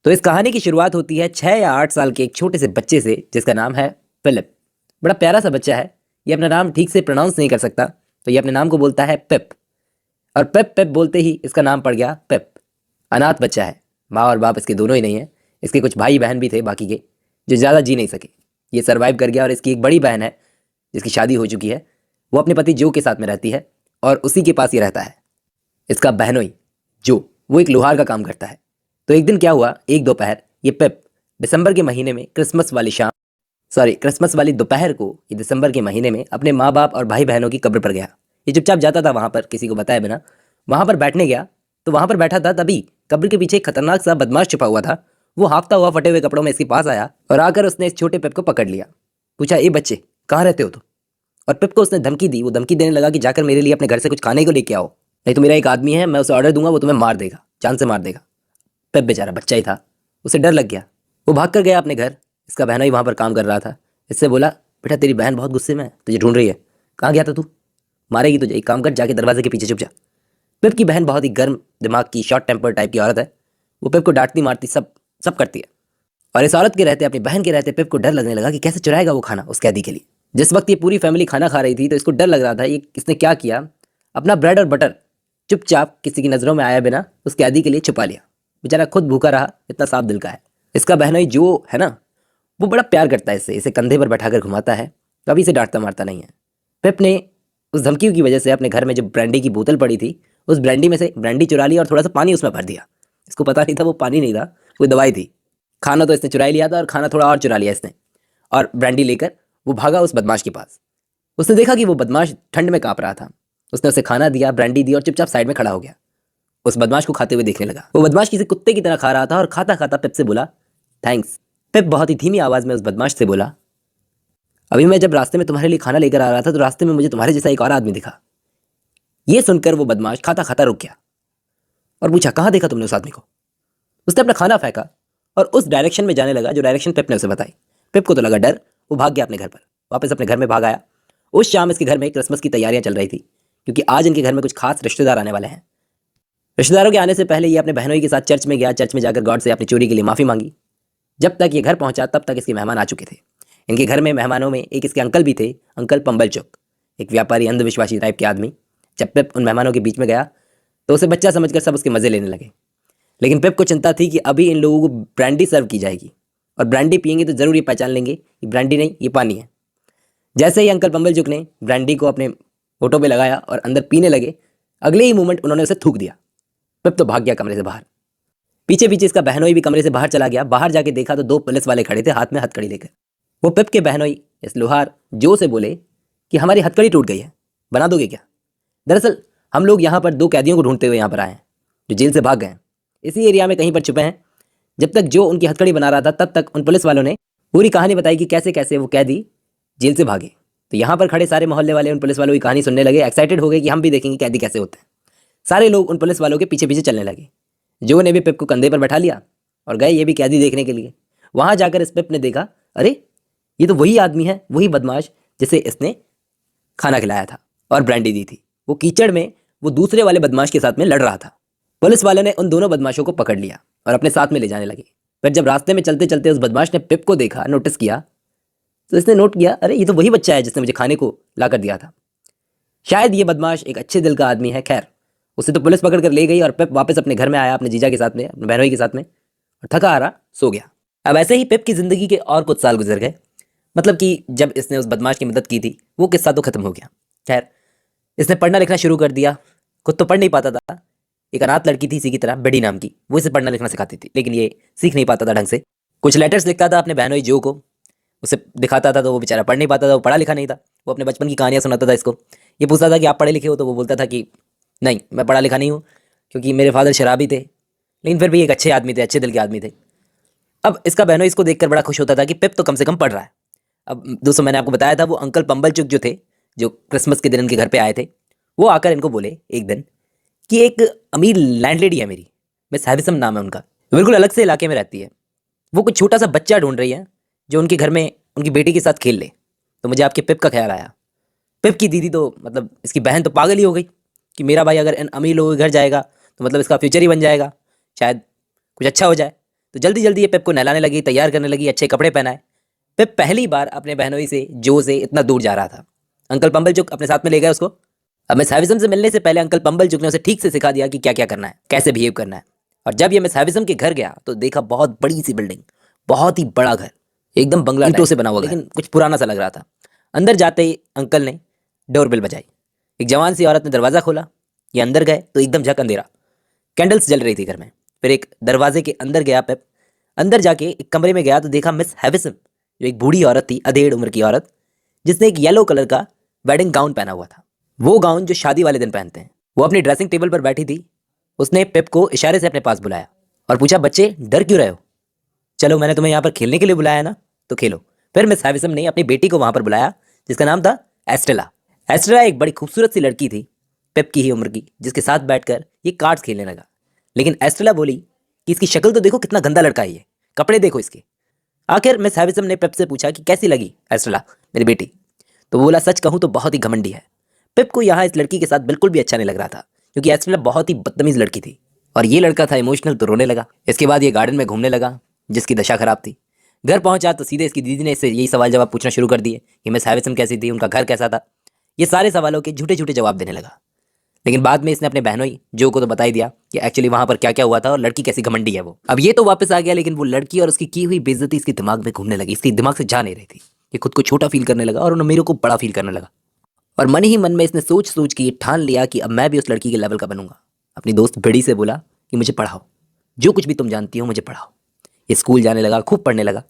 तो इस कहानी की शुरुआत होती है 6 या 8 साल के एक छोटे से बच्चे से जिसका नाम है फिलिप। बड़ा प्यारा सा बच्चा है। ये अपना नाम ठीक से प्रोनाउंस नहीं कर सकता, तो ये अपने नाम को बोलता है पिप। और पिप पिप बोलते ही इसका नाम पड़ गया पिप। अनाथ बच्चा है, माँ और बाप इसके दोनों ही नहीं है। इसके कुछ भाई बहन भी थे बाकी के, जो ज़्यादा जी नहीं सके। ये सर्वाइव कर गया और इसकी एक बड़ी बहन है जिसकी शादी हो चुकी है। वो अपने पति जो के साथ में रहती है और उसी के पास ही रहता है। इसका बहनोई जो, वो एक लोहार का काम करता है। तो एक दिन क्या हुआ, एक दोपहर ये पिप दिसंबर के महीने में क्रिसमस वाली दोपहर को ये दिसंबर के महीने में अपने माँ बाप और भाई बहनों की कब्र पर गया। ये चुपचाप जाता था वहाँ पर, किसी को बताए बिना वहाँ पर बैठने गया। तो वहाँ पर बैठा था, तभी कब्र के पीछे एक खतरनाक सा बदमाश छुपा हुआ था। वो हाँफता हुआ फटे हुए कपड़ों में इसके पास आया और आकर उसने इस छोटे पिप को पकड़ लिया। पूछा, ए बच्चे, कहाँ रहते हो तुम? और पिप को उसने धमकी दी। वो धमकी देने लगा कि जाकर मेरे लिए अपने घर से कुछ खाने को लेके आओ, नहीं तो मेरा एक आदमी है, मैं उसे ऑर्डर दूंगा, वो तुम्हें मार देगा, जान से मार देगा। पिप बेचारा बच्चा ही था, उसे डर लग गया। वो भाग कर गया अपने घर। इसका बहनोई वहाँ पर काम कर रहा था। इससे बोला, बेटा तेरी बहन बहुत गुस्से में है, तुझे ढूंढ रही है। कहाँ गया था तू? मारेगी तुझे, एक काम कर, जाके दरवाजे के पीछे छुप जा। पिप की बहन बहुत ही गर्म दिमाग की, शॉर्ट टेम्पर टाइप की औरत है। वो पिप को डांटती मारती सब सब करती है। और इस औरत के रहते, अपनी बहन के रहते, पिप को डर लगने लगा कि कैसे चुराएगा वो खाना उस कैदी के लिए। जिस वक्त ये पूरी फैमिली खाना खा रही थी तो इसको डर लग रहा था। ये इसने क्या किया, अपना ब्रेड और बटर चुपचाप किसी की नज़रों में आया बिना उस कैदी के लिए छुपा लिया। बेचारा खुद भूखा रहा, इतना साफ दिल का है। इसका बहनोई जो है ना, वो बड़ा प्यार करता है इससे, इसे कंधे पर बैठाकर घुमाता है, कभी इसे डांटता मारता नहीं है। पिप ने उस धमकी की वजह से अपने घर में जो ब्रांडी की बोतल पड़ी थी, उस ब्रांडी में से ब्रांडी चुरा ली और थोड़ा सा पानी उसमें भर दिया। इसको पता नहीं था वो पानी नहीं था, कोई दवाई थी। खाना तो इसने चुरा ही लिया था और खाना थोड़ा और चुरा लिया इसने। और ब्रांडी लेकर वो भागा उस बदमाश के पास। उसने देखा कि वो बदमाश ठंड में काँप रहा था। उसने उसे खाना दिया, ब्रांडी दी और चुपचाप साइड में खड़ा हो गया। उस बदमाश को खाते हुए देखने लगा। वो बदमाश किसी कुत्ते की तरह खा रहा था और खाता खाता पिप से बोला, थैंक्स। पिप बहुत ही धीमी आवाज़ में उस बदमाश से बोला, अभी मैं जब रास्ते में तुम्हारे लिए खाना लेकर आ रहा था तो रास्ते में मुझे तुम्हारे जैसा एक और आदमी दिखा। ये सुनकर वो बदमाश खाता खाता रुक गया और पूछा, कहाँ देखा तुमने उस आदमी को? उसने अपना खाना फेंका और उस डायरेक्शन में जाने लगा जो डायरेक्शन पिप ने उसे बताई। पिप को तो लगा डर, वो भाग गया अपने घर पर, वापस अपने घर में भाग आया। उस शाम इसके घर में क्रिसमस की तैयारियां चल रही थी, क्योंकि आज इनके घर में कुछ खास रिश्तेदार आने वाले हैं। रिश्तेदारों के आने से पहले ये अपने बहनोई के साथ चर्च में गया। चर्च में जाकर गॉड से अपनी चोरी के लिए माफ़ी मांगी। जब तक ये घर पहुंचा तब तक इसके मेहमान आ चुके थे। इनके घर में मेहमानों में एक इसके अंकल भी थे, अंकल पंबलचुक, एक व्यापारी अंधविश्वासी टाइप के आदमी। जब पिप उन मेहमानों के बीच में गया तो उसे बच्चा समझकर सब उसके मज़े लेने लगे। लेकिन पिप को चिंता थी कि अभी इन लोगों को ब्रांडी सर्व की जाएगी और ब्रांडी पियेंगे तो ज़रूर ये पहचान लेंगे कि ब्रांडी नहीं, ये पानी है। जैसे ही अंकल पंबलचुक ने ब्रांडी को अपने होठों पे लगाया और अंदर पीने लगे, अगले ही मोमेंट उन्होंने उसे थूक दिया। पिप तो भाग गया कमरे से बाहर। पीछे पीछे इसका बहनोई भी कमरे से बाहर चला गया। बाहर जाके देखा तो 2 पुलिस वाले खड़े थे, हाथ में हथकड़ी लेकर। वो पिप के बहनोई इस लोहार जो से बोले कि हमारी हथकड़ी टूट गई है, बना दोगे क्या? दरअसल हम लोग यहाँ पर 2 कैदियों को ढूंढते हुए यहाँ पर आए हैं जो जेल से भाग गए हैं। इसी एरिया में कहीं पर छुपे हैं। जब तक जो उनकी हथकड़ी बना रहा था तब तक उन पुलिस वालों ने पूरी कहानी बताई कि कैसे कैसे वो कैदी जेल से भागे। तो यहाँ पर खड़े सारे मोहल्ले वाले उन पुलिस वालों की कहानी सुनने लगे, एक्साइटेड हो गए कि हम भी देखेंगे कैदी कैसे होते हैं। सारे लोग उन पुलिस वालों के पीछे पीछे चलने लगे। जो ने भी पिप को कंधे पर बैठा लिया और गए ये भी कैदी देखने के लिए। वहाँ जाकर इस पिप ने देखा, अरे ये तो वही आदमी है, वही बदमाश जिसे इसने खाना खिलाया था और ब्रांडी दी थी। वो कीचड़ में वो दूसरे वाले बदमाश के साथ में लड़ रहा था। पुलिस वालों ने उन दोनों बदमाशों को पकड़ लिया और अपने साथ में ले जाने लगे। फिर जब रास्ते में चलते चलते उस बदमाश ने पिप को देखा, नोटिस किया, तो इसने नोट किया, अरे ये तो वही बच्चा है जिसने मुझे खाने को ला कर दिया था। शायद ये बदमाश एक अच्छे दिल का आदमी है। खैर, उसे तो पुलिस पकड़ कर ले गई और पिप वापस अपने घर में आया अपने जीजा के साथ में, अपने बहनोई के साथ में, और थका हारा सो गया। अब ऐसे ही पिप की ज़िंदगी के और कुछ साल गुजर गए। मतलब कि जब इसने उस बदमाश की मदद की थी वो किस्सा तो ख़त्म हो गया। खैर, इसने पढ़ना लिखना शुरू कर दिया। खुद तो पढ़ नहीं पाता था। एक अनाथ लड़की थी इसी की तरह, बेडी नाम की, वो इसे पढ़ना लिखना सिखाती थी, लेकिन ये सीख नहीं पाता था ढंग से। कुछ लेटर्स लिखता था अपने बहनोई जो को, उसे दिखाता था तो वो बेचारा पढ़ नहीं पाता था, वो पढ़ा लिखा नहीं था। वो अपने बचपन की कहानियाँ सुनाता था इसको। ये पूछता था कि आप पढ़े लिखे हो, तो वो बोलता था कि नहीं, मैं पढ़ा लिखा नहीं हूँ, क्योंकि मेरे फादर शराबी थे, लेकिन फिर भी एक अच्छे आदमी थे, अच्छे दिल के आदमी थे। अब इसका बहनोई इसको देखकर बड़ा खुश होता था कि पिप तो कम से कम पढ़ रहा है। अब दोस्तों, मैंने आपको बताया था वो अंकल पंबलचुक जो थे, जो क्रिसमस के दिन इनके घर पे आए थे, वो आकर इनको बोले एक दिन कि एक अमीर लैंडलेडी है मेरी, मिस हैविसम नाम है उनका, बिल्कुल अलग से इलाके में रहती है। वो कुछ छोटा सा बच्चा ढूंढ रही है जो उनके घर में उनकी बेटी के साथ खेल ले। तो मुझे आपके पिप का ख्याल आया। पिप की दीदी तो, मतलब इसकी बहन तो पागल ही हो गई कि मेरा भाई अगर इन अमीर लोगों के घर जाएगा तो मतलब इसका फ्यूचर ही बन जाएगा, शायद कुछ अच्छा हो जाए। तो जल्दी जल्दी ये पेप को नहलाने लगी, तैयार करने लगी, अच्छे कपड़े पहनाए। पेप पहली बार अपने बहनोई से जो से इतना दूर जा रहा था। अंकल पंबलचुक अपने साथ में ले गए उसको। अब मिस हैविसम से मिलने से पहले अंकल पंबलचुक ने उसे ठीक से सिखा दिया कि क्या क्या करना है, कैसे बिहेव करना है। और जब ये मिस हैविसम के घर गया तो देखा बहुत बड़ी सी बिल्डिंग, बहुत ही बड़ा घर, एकदम बंगला ईंटों से बना हुआ, लेकिन कुछ पुराना सा लग रहा था। अंदर जाते ही अंकल ने डोरबेल बजाई। एक जवान सी औरत ने दरवाज़ा खोला। ये अंदर गए तो एकदम झक अंधेरा, कैंडल्स जल रही थी घर में। फिर एक दरवाजे के अंदर गया पेप। अंदर जाके एक कमरे में गया तो देखा मिस हैविसम, जो एक बूढ़ी औरत थी, अधेड़ उम्र की औरत, जिसने एक येलो कलर का वेडिंग गाउन पहना हुआ था, वो गाउन जो शादी वाले दिन पहनते हैं। वो अपनी ड्रेसिंग टेबल पर बैठी थी। उसने पेप को इशारे से अपने पास बुलाया और पूछा, बच्चे डर क्यों रहे हो? चलो, मैंने तुम्हें यहाँ पर खेलने के लिए बुलाया ना, तो खेलो। फिर मिस हैविसम ने अपनी बेटी को वहाँ पर बुलाया, जिसका नाम था एस्टेला। एस्टेला एक बड़ी खूबसूरत सी लड़की थी, पेप की ही उम्र की, जिसके साथ बैठकर ये कार्ड्स खेलने लगा। लेकिन एस्टेला बोली कि इसकी शक्ल तो देखो, कितना गंदा लड़का है ये, कपड़े देखो इसके। आखिर मिस हैविसम ने पेप से पूछा कि कैसी लगी एस्टेला मेरी बेटी? तो वो बोला, सच कहूँ तो बहुत ही घमंडी है। पेप को यहाँ इस लड़की के साथ बिल्कुल भी अच्छा नहीं लग रहा था, क्योंकि एस्टेला बहुत ही बदतमीज लड़की थी और ये लड़का था इमोशनल, तो रोने लगा। इसके बाद ये गार्डन में घूमने लगा, जिसकी दशा खराब थी। घर पहुंचा तो सीधे इसकी दीदी ने इससे यही सवाल जवाब पूछना शुरू कर दिए कि मिस हैविसम कैसी थी, उनका घर कैसा था। ये सारे सवालों के झूठे झूठे जवाब देने लगा। लेकिन बाद में इसने अपने बहनोई जो को तो बता ही दिया कि एक्चुअली वहां पर क्या क्या हुआ था और लड़की कैसी घमंडी है वो। अब ये तो वापस आ गया, लेकिन वो लड़की और उसकी की हुई बेइज्जती इसके दिमाग में घूमने लगी, इसके दिमाग से जा नहीं रही थी। ये खुद को छोटा फील करने लगा और उन्हें मेरे को बड़ा फील करने लगा। और मन ही मन में इसने सोच सोच के ठान लिया कि अब मैं भी उस लड़की के लेवल का बनूंगा। अपनी दोस्त बेड़ी से बोला कि मुझे पढ़ाओ, जो कुछ भी तुम जानती हो मुझे पढ़ाओ। ये स्कूल जाने लगा, खूब पढ़ने लगा,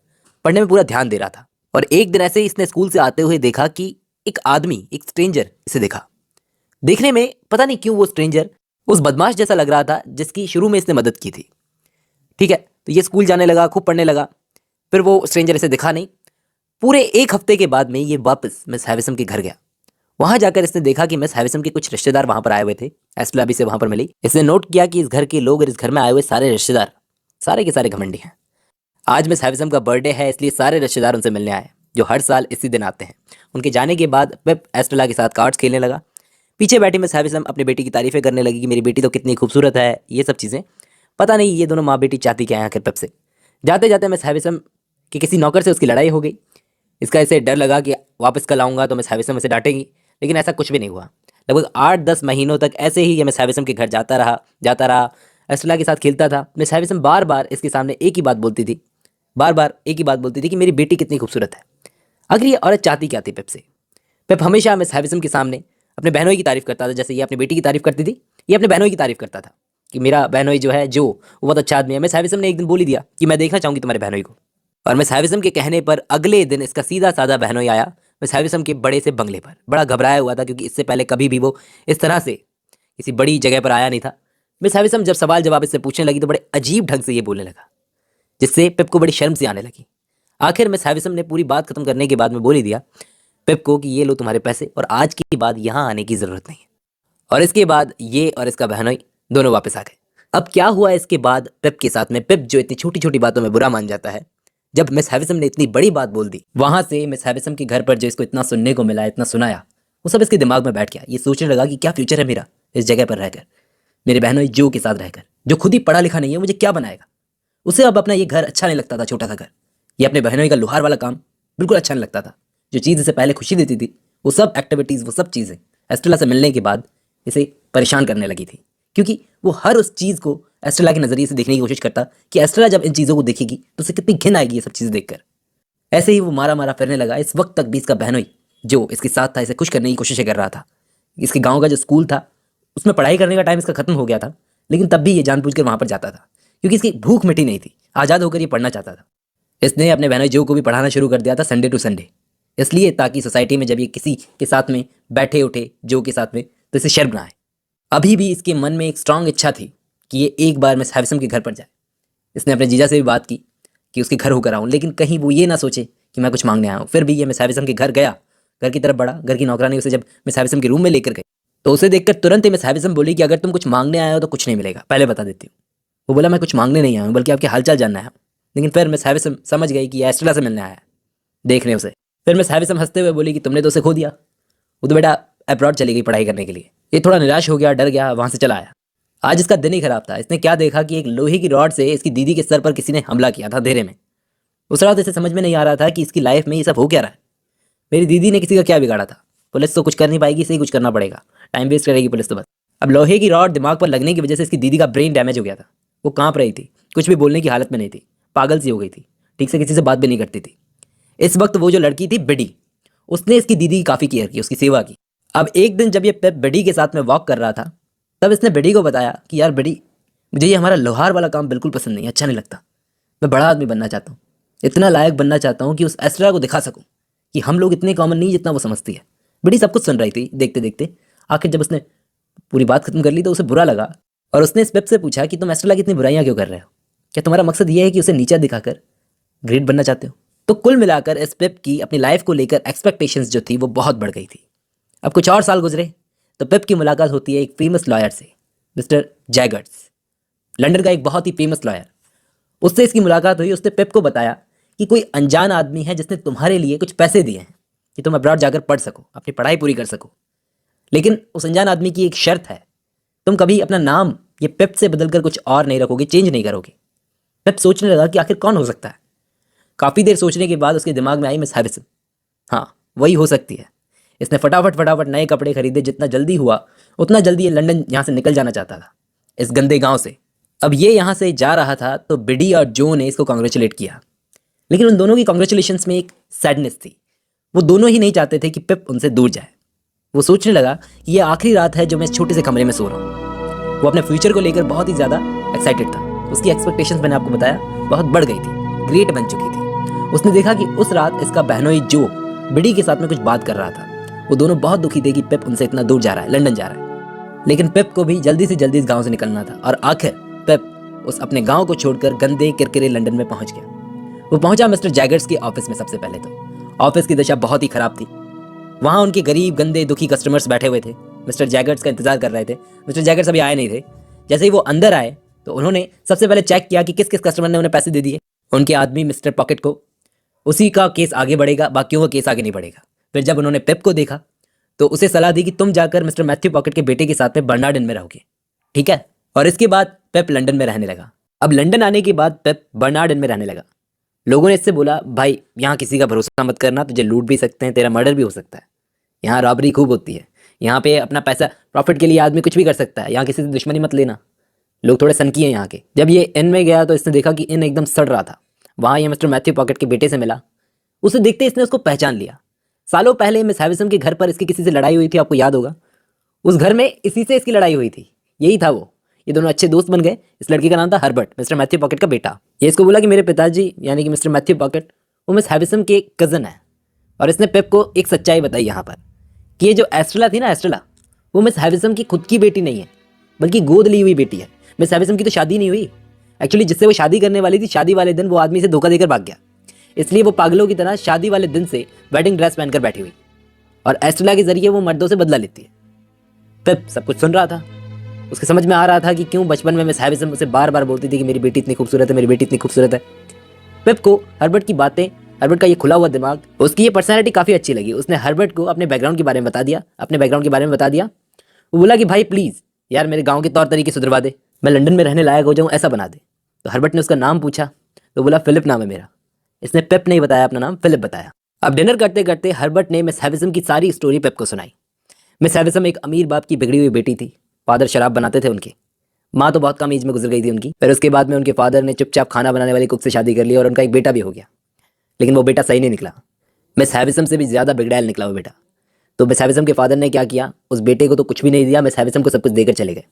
पढ़ने में पूरा ध्यान दे रहा था। और एक दिन ऐसे ही इसने स्कूल से आते हुए देखा कि एक आदमी, एक स्ट्रेंजर इसे देखा। देखने में पता नहीं क्यों वो स्ट्रेंजर उस बदमाश जैसा लग रहा था जिसकी शुरू में इसने मदद की थी। ठीक है, तो ये स्कूल जाने लगा, खूब पढ़ने लगा। फिर वो स्ट्रेंजर इसे दिखा नहीं। पूरे एक हफ्ते के बाद में ये वापस मिस हैविसम के घर गया। वहां जाकर इसने देखा कि मिस हैविसम के कुछ रिश्तेदार वहां पर आए हुए थे। एस्टेला भी से वहां पर मिली। इसने नोट किया कि इस घर के लोग और इस घर में आए हुए सारे रिश्तेदार सारे के सारे घमंडी हैं। आज मिस हैविसम का बर्थडे है, इसलिए सारे रिश्तेदार उनसे मिलने आए, जो हर साल इसी दिन आते हैं। उनके जाने के बाद पेप एस्टेला के साथ कार्ड्स खेलने लगा। पीछे बैठी मिस हैविसम अपनी बेटी की तारीफें करने लगी कि मेरी बेटी तो कितनी खूबसूरत है, ये सब चीज़ें। पता नहीं ये दोनों माँ बेटी चाहती क्या है आखिर पेप से। जाते जाते मिस हैविसम की किसी नौकर से उसकी लड़ाई हो गई। इसका इसे डर लगा कि वापस कल आऊँगा तो मिस हैविसम उसे डांटेगी, लेकिन ऐसा कुछ भी नहीं हुआ। लगभग 8-10 महीनों तक ऐसे ही ये मिस हैविसम के घर जाता रहा, एस्टेला के साथ खेलता था। मिस हैविसम बार बार इसके सामने एक ही बात बोलती थी, बार बार एक ही बात बोलती थी कि मेरी बेटी कितनी खूबसूरत है। आखिर ये औरत चाहती क्या थी पेप से? पेप हमेशा मिस हैविसम के सामने अपने बहनोई की तारीफ करता था, जैसे ये अपनी बेटी की तारीफ करती थी, ये अपने बहनोई की तारीफ करता था कि मेरा बहनोई जो है, जो वो बहुत अच्छा आदमी है। मिस हैविसम ने एक दिन बोल ही दिया कि मैं देखना चाहूंगी तुम्हारे बहनोई को। और मिस हैविसम के कहने पर अगले दिन इसका सीधा साधा बहनोई आया मिस हैविसम के बड़े से बंगले पर। बड़ा घबराया हुआ था, क्योंकि इससे पहले कभी भी वो इस तरह से किसी बड़ी जगह पर आया नहीं था। मिस हैविसम जब सवाल जवाब इससे पूछने लगी तो बड़े अजीब ढंग से ये बोलने लगा, जिससे पेप को बड़ी शर्म सी आने लगी। आखिर मिस हैविसम ने पूरी बात खत्म करने के बाद में बोल ही दिया पेप को कि ये लो तुम्हारे पैसे, और आज के बाद यहाँ आने की ज़रूरत नहीं है। और इसके बाद ये और इसका बहनोई दोनों वापस आ गए। अब क्या हुआ इसके बाद पेप के साथ में? पेप जो इतनी छोटी छोटी बातों में बुरा मान जाता है, जब मिस हैविसम ने इतनी बड़ी बात बोल दी, वहां से मिस हैविसम के घर पर जो इसको इतना सुनने को मिला, इतना सुनाया, वो सब इसके दिमाग में बैठ गया। ये सोचने लगा कि क्या फ्यूचर है मेरा इस जगह पर रहकर, मेरे बहनोई जो के साथ रहकर, जो खुद ही पढ़ा लिखा नहीं है, मुझे क्या बनाएगा। उसे अब अपना ये घर अच्छा नहीं लगता था, छोटा सा घर। ये अपने बहनोई का लोहार वाला काम बिल्कुल अच्छा नहीं लगता था। जो चीज़ इसे पहले खुशी देती थी, वो सब एक्टिविटीज़, वो सब चीज़ें एस्टेला से मिलने के बाद इसे परेशान करने लगी थी, क्योंकि वो हर उस चीज़ को एस्टेला के नज़रिए से देखने की कोशिश करता कि एस्टेला जब इन चीज़ों को देखेगी तो उसे कितनी घिन आएगी ये सब चीज़ें देखकर। ऐसे ही वो मारा मारा फिरने लगा। इस वक्त तक भी इसका बहनोई जो इसके साथ था, इसे खुश करने की कोशिश कर रहा था। इसके गाँव का जो स्कूल था, उसमें पढ़ाई करने का टाइम इसका खत्म हो गया था, लेकिन तब भी ये जानबूझकर वहाँ पर जाता था, क्योंकि इसकी भूख मिटी नहीं थी। आज़ाद होकर ये पढ़ना चाहता था। इसने अपने बहनोई जो को भी पढ़ाना शुरू कर दिया था संडे टू संडे, इसलिए ताकि सोसाइटी में जब ये किसी के साथ में बैठे उठे, जो के साथ में, तो इसे शर्म ना आए। अभी भी इसके मन में एक स्ट्रांग इच्छा थी कि ये एक बार मिस हैविसम के घर पर जाए। इसने अपने जीजा से भी बात की कि उसके घर होकर आऊँ, लेकिन कहीं वो ये ना सोचे कि मैं कुछ मांगने आया हूँ। फिर भी ये मिस हैविसम के घर गया, घर की तरफ बढ़ा। घर की नौकरानी उसे जब मिस हैविसम के रूम में लेकर गई तो उसे देखकर तुरंत ही मिस हैविसम बोली कि अगर तुम कुछ मांगने आए हो तो कुछ नहीं मिलेगा, पहले बता देती हूँ। वो बोला, मैं कुछ मांगने नहीं आया हूँ, बल्कि आपके हालचाल जानना है। लेकिन फिर मिस हैविसम समझ गई कि एस्टेला से मिलने आया है, देखने उसे। फिर मिस हैविसम हंसते हुए बोली कि तुमने तो उसे खो दिया, वो तो बेटा अब्रॉड चली गई पढ़ाई करने के लिए। ये थोड़ा निराश हो गया, डर गया, वहाँ से चला आया। आज इसका दिन ही खराब था। इसने क्या देखा कि एक लोहे की रॉड से इसकी दीदी के सर पर किसी ने हमला किया था अंधेरे में। उस रात इसे समझ में नहीं आ रहा था कि इसकी लाइफ में ये सब हो क्या रहा है। मेरी दीदी ने किसी का क्या बिगाड़ा था। पुलिस तो कुछ कर नहीं पाएगी, इसे ही कुछ करना पड़ेगा। टाइम वेस्ट करेगी पुलिस तो बस। अब लोहे की रॉड दिमाग पर लगने की वजह से इसकी दीदी का ब्रेन डैमेज हो गया था। वो कांप रही थी, कुछ भी बोलने की हालत में नहीं थी, पागल सी हो गई थी, ठीक से किसी से बात भी नहीं करती थी। इस वक्त वो जो लड़की थी बिडी, उसने इसकी दीदी की काफ़ी केयर की, उसकी सेवा की। अब एक दिन जब ये पेप बिडी के साथ में वॉक कर रहा था, तब इसने बिडी को बताया कि यार बिडी, मुझे ये हमारा लोहार वाला काम बिल्कुल पसंद नहीं, अच्छा नहीं लगता। मैं बड़ा आदमी बनना चाहता हूँ, इतना लायक बनना चाहता हूँ कि उस एस्ट्रा को दिखा सकूँ कि हम लोग इतने कॉमन नहीं जितना वो समझती है। बिडी सब कुछ सुन रही थी देखते देखते। आखिर जब उसने पूरी बात खत्म कर ली तो उसे बुरा लगा और उसने इस पेप से पूछा कि तुम एस्ट्रेला की इतनी बुराइयां क्यों कर रहे हो? क्या तुम्हारा मकसद ये है कि उसे नीचा दिखाकर ग्रेट बनना चाहते हो? तो कुल मिलाकर इस पेप की अपनी लाइफ को लेकर एक्सपेक्टेशंस जो थी वो बहुत बढ़ गई थी। अब कुछ और साल गुजरे तो पेप की मुलाकात होती है एक फेमस लॉयर से, मिस्टर जैगर्स, लंदन का एक बहुत ही फेमस लॉयर। उससे इसकी मुलाकात हुई। उसने पेप को बताया कि कोई अनजान आदमी है जिसने तुम्हारे लिए कुछ पैसे दिए हैं कि तुम अब्रॉड जाकर पढ़ सको, अपनी पढ़ाई पूरी कर सको। लेकिन उस अनजान आदमी की एक शर्त है, तुम कभी अपना नाम ये पेप से बदलकर कुछ और नहीं रखोगे, चेंज नहीं करोगे। पेप सोचने लगा कि आखिर कौन हो सकता है। काफ़ी देर सोचने के बाद उसके दिमाग में आई मिस हैरिसन। हाँ, वही हो सकती है। इसने फटाफट फटाफट नए कपड़े खरीदे। जितना जल्दी हुआ उतना जल्दी ये लंदन यहाँ से निकल जाना चाहता था, इस गंदे गांव से। अब ये यहाँ से जा रहा था तो बिडी और जो ने इसको कॉन्ग्रेचुलेट किया। लेकिन उन दोनों की कॉन्ग्रेचुलेशंस में एक सैडनेस थी। वो दोनों ही नहीं चाहते थे कि पेप उनसे दूर जाए। वो सोचने लगा कि ये आखिरी रात है जो मैं इस छोटे से कमरे में सो रहा हूँ। वो अपने फ्यूचर को लेकर बहुत ही ज़्यादा एक्साइटेड था। उसकी एक्सपेक्टेशंस मैंने आपको बताया बहुत बढ़ गई थी, ग्रेट बन चुकी थी। उसने देखा कि उस रात इसका बहनोई जो बिडी के साथ में कुछ बात कर रहा था। वो दोनों बहुत दुखी थे कि पेप उनसे इतना दूर जा रहा है, लंदन जा रहा है। लेकिन पेप को भी जल्दी से जल्दी इस गाँव से निकलना था और आखिर पेप उस अपने गाँव को छोड़कर गंदे किरकिरे लंदन में पहुंच गया। वो पहुंचा मिस्टर जैगर्स के ऑफिस में। सबसे पहले तो ऑफिस की दशा बहुत ही खराब थी। वहाँ उनके गरीब गंदे दुखी कस्टमर्स बैठे हुए थे, मिस्टर जैगर्स का इंतजार कर रहे थे। मिस्टर जैगर्स अभी आए नहीं थे। जैसे ही वो अंदर आए तो उन्होंने सबसे पहले चेक किया कि किस किस कस्टमर ने उन्हें पैसे दे दिए। उनके आदमी मिस्टर पॉकेट को, उसी का केस आगे बढ़ेगा, बाकियों का केस आगे नहीं बढ़ेगा। फिर जब उन्होंने पेप को देखा तो उसे सलाह दी कि तुम जाकर मिस्टर मैथ्यू पॉकेट के बेटे के साथ में बर्नार्ड इन में रहोगे, ठीक है? और इसके बाद पेप लंदन में रहने लगा। अब लंदन आने के बाद पेप बर्नार्ड इन में रहने लगा। लोगों ने इससे बोला, भाई यहाँ किसी का भरोसा मत करना, तुझे लूट भी सकते हैं, तेरा मर्डर भी हो सकता है। यहाँ रॉबरी खूब होती है। यहाँ पे अपना पैसा प्रॉफिट के लिए आदमी कुछ भी कर सकता है। यहाँ किसी से दुश्मनी मत लेना। लोग थोड़े सनकी हैं यहाँ के। जब ये इन में गया तो इसने देखा कि इन एकदम सड़ रहा था। वहाँ ये मिस्टर मैथ्यू पॉकेट के बेटे से मिला। उसे देखते इसने उसको पहचान लिया। सालों पहले मिस हैविसन के घर पर इसकी किसी से लड़ाई हुई थी, आपको याद होगा। उस घर में इसी से इसकी लड़ाई हुई थी, यही था वो। ये दोनों अच्छे दोस्त बन गए। इस लड़के का नाम था हर्बर्ट, मिस्टर मैथ्यू पॉकेट का बेटा। ये इसको बोला कि मेरे पिताजी यानी कि मिस्टर मैथ्यू पॉकेट वो मिस हैविसन के कज़न है। और इसने पेप को एक सच्चाई बताई यहाँ पर कि ये जो एस्ट्रेला थी ना, एस्ट्रेला, वो मिस हैविसन की खुद की बेटी नहीं है, बल्कि गोद ली हुई बेटी है। मिस हैविसन की तो शादी नहीं हुई। एक्चुअली जिससे वो शादी करने वाली थी, शादी वाले दिन वो आदमी से धोखा देकर भाग गया। इसलिए वो पागलों की तरह शादी वाले दिन से वेडिंग ड्रेस पहनकर बैठी हुई और एस्ट्रेला के जरिए वो मर्दों से बदला लेती है। पेप सब कुछ सुन रहा था। उसके समझ में आ रहा था कि क्यों बचपन में मिस हैविसन मुझसे बार बार बोलती थी कि मेरी बेटी इतनी खूबसूरत है, मेरी बेटी इतनी खूबसूरत है। पेप को हर्बर्ट की बातें, हर्बर्ट का ये खुला हुआ दिमाग, उसकी ये पर्सनैलिटी काफ़ी अच्छी लगी। उसने हर्बर्ट को अपने बैकग्राउंड के बारे में बता दिया, वो बोला कि भाई प्लीज़ यार मेरे गाँव के तौर तरीके सुधरवा दे, मैं लंदन में रहने लायक हो जाऊँ, ऐसा बना दे। तो हर्बर्ट ने उसका नाम पूछा तो बोला फिलिप नाम है मेरा। इसने पेप नहीं बताया अपना नाम, फिलिप बताया। अब डिनर करते करते हर्बर्ट ने मिस हैविसन की सारी स्टोरी पेप को सुनाई। मिस हैविसन एक अमीर बाप की बिगड़ी हुई बेटी थी। फादर शराब बनाते थे उनके। माँ तो बहुत कम एज में गुजर गई थी उनकी। फिर उसके बाद में उनके फादर ने चुपचाप खाना बनाने वाली कुक से शादी कर ली और उनका एक बेटा भी हो गया। लेकिन वो बेटा सही नहीं निकला। मिस हैविसन से भी ज़्यादा बिगड़ैल निकला वो बेटा। तो मिस हैविसन के फादर ने क्या किया, उस बेटे को तो कुछ भी नहीं दिया, मिस हैविसन को सब कुछ देकर चले गए।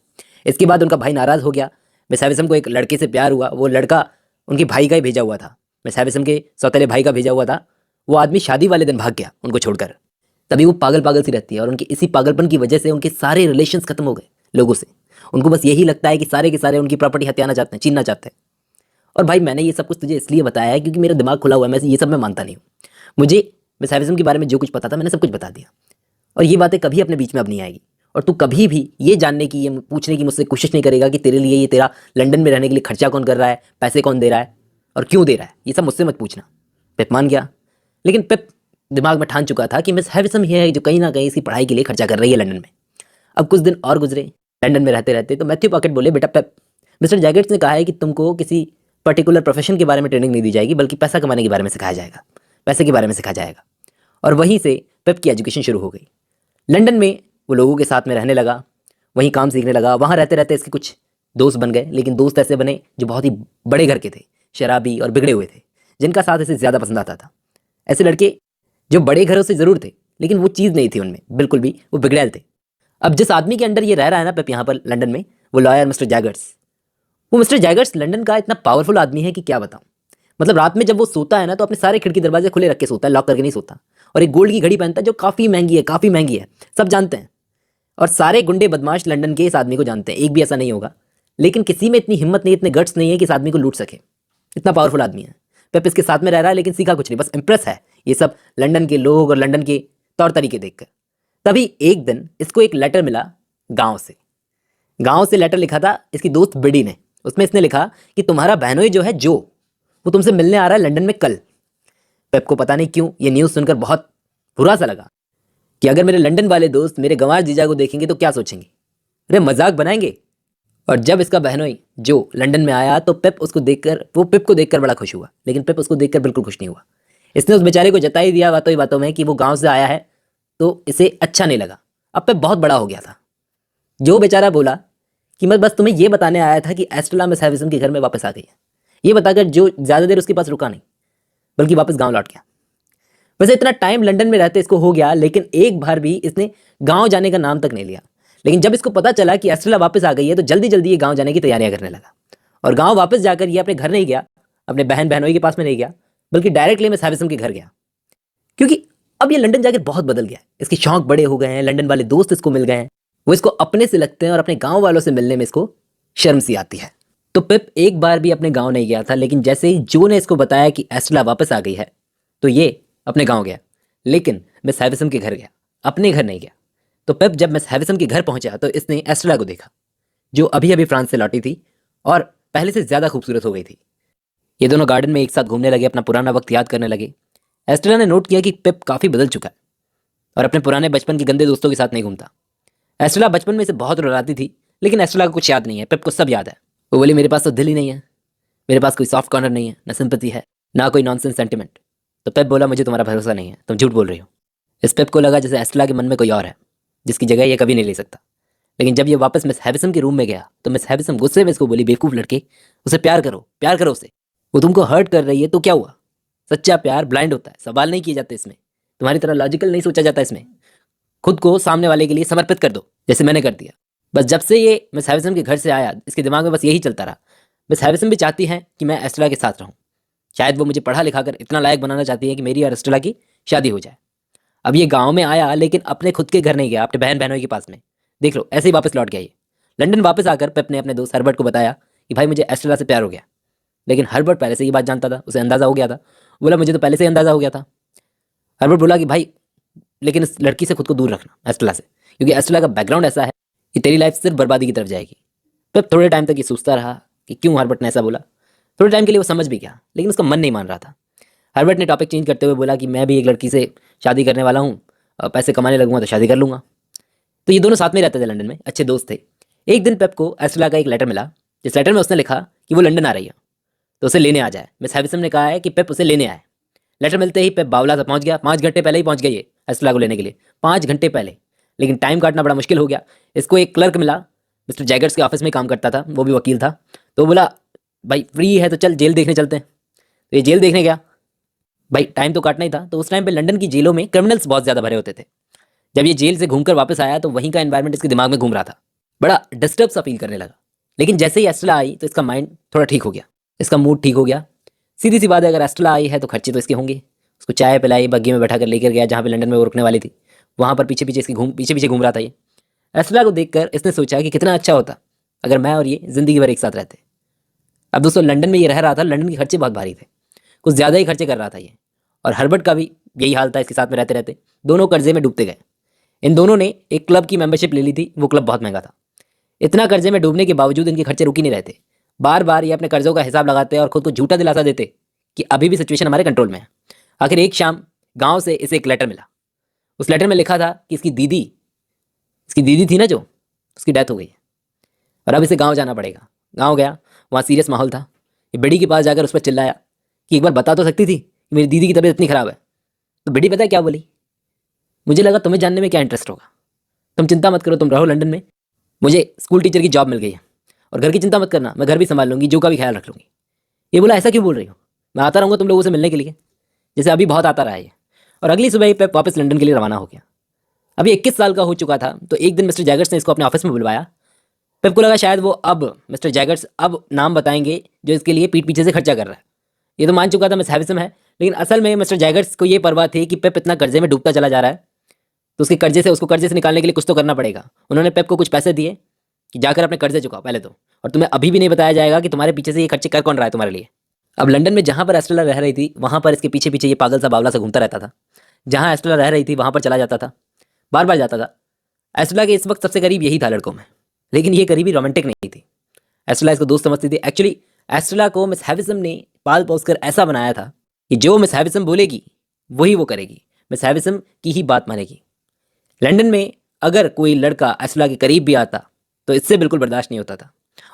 इसके बाद उनका भाई नाराज़ हो गया। मिस हैविसन को एक लड़के से प्यार हुआ। वो लड़का उनके भाई का ही भेजा हुआ था, मिस हैविसन के सौतेले भाई का भेजा हुआ था। वो आदमी शादी वाले दिन भाग गया उनको छोड़कर। तभी वो पागल पागल सी रहती है और उनकी इसी पागलपन की वजह से उनके सारे रिलेशंस खत्म हो गए लोगों से। उनको बस यही लगता है कि सारे के सारे उनकी प्रॉपर्टी हथियाना चाहते हैं, छीनना चाहते हैं। और भाई मैंने ये सब कुछ तुझे इसलिए बताया है क्योंकि मेरा दिमाग खुला हुआ है। मैं ये सब मैं मानता नहीं हूँ। मुझे मिस हैविसन के बारे में जो कुछ पता था मैंने सब कुछ बता दिया और ये बातें कभी अपने बीच में अब नहीं आएगी। और तू कभी भी ये जानने की, ये पूछने की मुझसे कोशिश नहीं करेगा कि तेरे लिए, ये तेरा लंदन में रहने के लिए खर्चा कौन कर रहा है, पैसे कौन दे रहा है और क्यों दे रहा है, ये सब मुझसे मत पूछना। पेप मान गया। लेकिन पेप दिमाग में ठान चुका था कि मिस हैविसन ही है जो कहीं ना कहीं इसकी पढ़ाई के लिए खर्चा कर रही है लंदन में। अब कुछ दिन और गुजरे। लंदन में रहते रहते। तो मैथ्यू पॉकेट बोले, बेटा पेप, मिस्टर जैगर्स ने कहा है कि तुमको किसी पर्टिकुलर प्रोफेशन के बारे में ट्रेनिंग नहीं दी जाएगी, बल्कि पैसा कमाने के बारे में सिखाया जाएगा, पैसे के बारे में सिखाया जाएगा। और वहीं से पेप की एजुकेशन शुरू हो गई। लंदन में वो लोगों के साथ में रहने लगा, वहीं काम सीखने लगा। वहाँ रहते रहते इसके कुछ दोस्त बन गए, लेकिन दोस्त ऐसे बने जो बहुत ही बड़े घर के थे, शराबी और बिगड़े हुए थे, जिनका साथ इसे ज़्यादा पसंद आता था। ऐसे लड़के जो बड़े घरों से ज़रूर थे, लेकिन वो चीज़ नहीं थी उनमें बिल्कुल भी, वो बिगड़ैल थे। अब जिस आदमी के अंडर ये रह रहा है ना पेप यहाँ पर लंदन में, वो लॉयर मिस्टर जैगर्स। वो मिस्टर जैगर्स लंदन का इतना पावरफुल आदमी है कि क्या बताऊँ। मतलब रात में जब वो सोता है ना, तो अपने सारे खिड़की दरवाजे खुले रख के सोता है, लॉक करके नहीं सोता। और एक गोल्ड की घड़ी पहनता है जो काफ़ी महंगी है, काफ़ी महंगी है, सब जानते हैं। और सारे गुंडे बदमाश लंदन के इस आदमी को जानते हैं, एक भी ऐसा नहीं होगा। लेकिन किसी में इतनी हिम्मत नहीं, इतने गट्स नहीं है कि इस आदमी को लूट सके। इतना पावरफुल आदमी है। पेप इसके साथ में रह रहा है, लेकिन सीखा कुछ नहीं, बस इंप्रेस है ये सब लंदन के लोग और लंदन के तौर तरीके देखकर। तभी एक दिन इसको एक लेटर मिला गाँव से। गाँव से लेटर लिखा था इसकी दोस्त बिडी ने। उसमें इसने लिखा कि तुम्हारा बहनोई जो है जो, वो तुमसे मिलने आ रहा है लंदन में कल। पेप को पता नहीं क्यों ये न्यूज़ सुनकर बहुत बुरा सा लगा कि अगर मेरे लंदन वाले दोस्त मेरे गंवार जीजा को देखेंगे तो क्या सोचेंगे, अरे मजाक बनाएंगे। और जब इसका बहनोई जो लंदन में आया तो पेप को देखकर बड़ा खुश हुआ, लेकिन पेप उसको देखकर बिल्कुल खुश नहीं हुआ। इसने उस बेचारे को जता ही दिया बातों ही बातों में कि वो गांव से आया है, तो इसे अच्छा नहीं लगा। अब पेप बहुत बड़ा हो गया था। जो बेचारा बोला कि मैं बस तुम्हें ये बताने आया था कि एस्ट्रेला मिस हैविसन के घर में वापस आ गई है, ये बताकर जो ज़्यादा देर उसके पास रुका नहीं, बल्कि वापस गाँव लौट गया। वैसे इतना टाइम लंदन में रहते इसको हो गया, लेकिन एक बार भी इसने गांव जाने का नाम तक नहीं लिया। लेकिन जब इसको पता चला कि एस्ट्रेला वापस आ गई है, तो जल्दी जल्दी ये गांव जाने की तैयारियां करने लगा। और गांव वापस जाकर ये अपने घर नहीं गया, अपने बहन बहनोई के पास में नहीं गया, बल्कि डायरेक्टली मिस हैविसन के घर गया। क्योंकि अब ये लंदन जाकर बहुत बदल गया है। इसके शौक बड़े हो गए हैं, लंदन वाले दोस्त इसको मिल गए हैं, वो इसको अपने से लगते हैं, और अपने गाँव वालों से मिलने में इसको शर्म सी आती है। तो पिप एक बार भी अपने गाँव नहीं गया था, लेकिन जैसे ही जो ने इसको बताया कि एस्ट्रेला वापस आ गई है, तो ये अपने गाँव गया, लेकिन मिस हैविसन के घर गया, अपने घर नहीं गया। तो पेप जब मिस हैविसन के घर पहुंचा तो इसने एस्ट्रेला को देखा, जो अभी अभी फ्रांस से लौटी थी और पहले से ज़्यादा खूबसूरत हो गई थी। ये दोनों गार्डन में एक साथ घूमने लगे, अपना पुराना वक्त याद करने लगे। एस्ट्रेला ने नोट किया कि पेप काफ़ी बदल चुका है और अपने पुराने बचपन के गंदे दोस्तों के साथ नहीं घूमता। एस्ट्रेला बचपन में इसे बहुत रुलाती थी, लेकिन एस्ट्रेला को कुछ याद नहीं है, पेप को सब याद है। वो बोली, मेरे पास तो दिल ही नहीं है, मेरे पास कोई सॉफ्ट कॉर्नर नहीं है, ना सिंपैथी है, ना कोई नॉनसेंस सेंटिमेंट। तो पेप बोला, मुझे तुम्हारा भरोसा नहीं है, तुम झूठ बोल रही हो। इस पेप को लगा जैसे एस्ट्रेला के मन में कोई और है, जिसकी जगह ये कभी नहीं ले सकता। लेकिन जब ये वापस मिस हैविसन के रूम में गया तो मिस हैविसन गुस्से में इसको बोली, बेवकूफ़ लड़के, उसे प्यार करो उसे, वो तुमको हर्ट कर रही है तो क्या हुआ। सच्चा प्यार ब्लाइंड होता है, सवाल नहीं किए जाते इसमें, तुम्हारी तरह लॉजिकल नहीं सोचा जाता इसमें। खुद को सामने वाले के लिए समर्पित कर दो, जैसे मैंने कर दिया। बस जब से ये मिस हैविसन के घर से आया, इसके दिमाग में बस यही चलता रहा। मिस हैविसन भी चाहती हैं कि मैं एस्ट्रेला के साथ रहूँ, शायद वो मुझे पढ़ा लिखा कर इतना लायक बनाना चाहती है कि मेरी और एस्ट्रेला की शादी हो जाए। अब ये गांव में आया, लेकिन अपने खुद के घर नहीं गया, अपने बहन बहनों के पास में। देख लो, ऐसे ही वापस लौट गया ये। लंदन वापस आकर पेप ने अपने दोस्त हर्बर्ट को बताया कि भाई मुझे एस्ट्रेला से प्यार हो गया। लेकिन हर्बर्ट पहले से ये बात जानता था, उसे अंदाज़ा हो गया था। बोला, मुझे तो पहले से ही अंदाज़ा हो गया था। हर्बर्ट बोला कि भाई, लेकिन इस लड़की से खुद को दूर रखना, एस्ट्रेला से, क्योंकि एस्ट्रेला का बैकग्राउंड ऐसा है कि तेरी लाइफ सिर्फ बर्बादी की तरफ जाएगी। पेप थोड़े टाइम तक ये सोचता रहा कि क्यों हर्बर्ट ने ऐसा बोला। थोड़े टाइम के लिए वो समझ भी गया, लेकिन उसका मन नहीं मान रहा था। हर्बर्ट ने टॉपिक चेंज करते हुए बोला कि मैं भी एक लड़की से शादी करने वाला हूँ, पैसे कमाने लगूंगा तो शादी कर लूँगा। तो ये दोनों साथ में रहते थे लंदन में, अच्छे दोस्त थे। एक दिन पेप को एस्ट्रेला का एक लेटर मिला, जिस लेटर में उसने लिखा कि वो लंदन आ रही है, तो उसे लेने आ जाए। मिस हैविसन ने कहा है कि पेप उसे लेने आए। लेटर मिलते ही पेप बावला सा पहुंच गया। 5 घंटे पहले ही पहुंच गया ये एस्ट्रेला को लेने के लिए, 5 घंटे पहले। लेकिन टाइम काटना बड़ा मुश्किल हो गया। इसको एक क्लर्क मिला, मिस्टर जैगर्स के ऑफिस में काम करता था, वो भी वकील था। तो बोला, भाई फ्री है तो चल जेल देखने चलते हैं। तो ये जेल देखने गया। भाई टाइम तो काटना ही था। तो उस टाइम पे लंदन की जेलों में क्रिमिनल्स बहुत ज़्यादा भरे होते थे। जब ये जेल से घूमकर वापस आया तो वहीं का एनवायरनमेंट इसके दिमाग में घूम रहा था, बड़ा डिस्टर्ब सा फील करने लगा। लेकिन जैसे ही एस्ट्रेला आई तो इसका माइंड थोड़ा ठीक हो गया, इसका मूड ठीक हो गया। सीधी सी बात है, अगर एस्ट्रेला आई है तो खर्चे तो इसके होंगे। उसको चाय पिलाई, बग्गी में बैठा कर लेकर गया जहाँ पे लंदन में वो रुकने वाली थी। वहाँ पर पीछे पीछे घूम रहा था ये। एस्ट्रेला को देखकर इसने सोचा कि कितना अच्छा होता अगर मैं और ये ज़िंदगी भर एक साथ रहते। अब दोस्तों, लंदन में ये रह रहा था, लंदन के खर्चे बहुत भारी थे, कुछ ज़्यादा ही खर्चे कर रहा था ये। और हर्बर्ट का भी यही हाल था, इसके साथ में रहते रहते दोनों कर्जे में डूबते गए। इन दोनों ने एक क्लब की मेंबरशिप ले ली थी, वो क्लब बहुत महंगा था। इतना कर्जे में डूबने के बावजूद इनके खर्चे रुक ही नहीं रहते। बार बार ये अपने कर्जों का हिसाब लगाते और खुद को झूठा दिलासा देते कि अभी भी सिचुएशन हमारे कंट्रोल में है। आखिर एक शाम गांव से इसे एक लेटर मिला। उस लेटर में लिखा था कि इसकी दीदी थी ना जो, उसकी डेथ हो गई। और अब इसे गाँव जाना पड़ेगा। गाँव गया, वहाँ सीरियस माहौल था। ये बेटी के पास जाकर उस पर चिल्लाया कि एक बार बता तो सकती थी कि मेरी दीदी की तबीयत इतनी ख़राब है। तो बेटी पता है क्या बोली? मुझे लगा तुम्हें जानने में क्या इंटरेस्ट होगा, तुम चिंता मत करो, तुम रहो लंदन में, मुझे स्कूल टीचर की जॉब मिल गई है, और घर की चिंता मत करना, मैं घर भी संभाल लूँगी, जो का भी ख्याल रख लूँगी। ये बोला ऐसा क्यों बोल रही हो, मैं आता रहूँगा तुम लोगों से मिलने के लिए, जैसे अभी बहुत आता रहा है ये। और अगली सुबह ही पेप वापस लंदन के लिए रवाना हो गया। अभी 21 साल का हो चुका था। तो एक दिन मिस्टर जैगर्स ने इसको अपने ऑफिस में बुलवाया। पेप को लगा शायद वो अब मिस्टर जैगर्स अब नाम बताएंगे जो इसके लिए पीठ पीछे से खर्चा कर रहा है। ये तो मान चुका था मिस हैविसम है, लेकिन असल में मिस्टर जैगर्स को ये परवाह थी कि पेप इतना कर्जे में डूबता चला जा रहा है, तो उसको कर्जे से निकालने के लिए कुछ तो करना पड़ेगा। उन्होंने पेप को कुछ पैसे दिए कि जाकर अपने कर्जे चुकाओ पहले तो, और तुम्हें अभी भी नहीं बताया जाएगा कि तुम्हारे पीछे से ये खर्चे कर कौन रहा है तुम्हारे लिए। अब लंदन में जहाँ पर एस्टेला रह रही थी वहाँ पर इसके पीछे पीछे ये पागल सा बावला सा घूमता रहता था। जहाँ एस्टेला रह रही थी वहाँ पर चला जाता था, बार बार जाता था। एस्टेला के इस वक्त सबसे करीब यही था लड़कों में, लेकिन ये करीबी रोमांटिक नहीं थी। एस्टेला इसको दोस्त समझती थी। एक्चुअली एस्टेला को मिस हैविसम ने पाल पोस कर ऐसा बनाया था कि जो मिस हैविसम बोलेगी वही वो करेगी, मिस हैविसम की ही बात मानेगी। लंदन में अगर कोई लड़का एस्टेला के करीब भी आता तो इससे बिल्कुल बर्दाश्त नहीं होता था।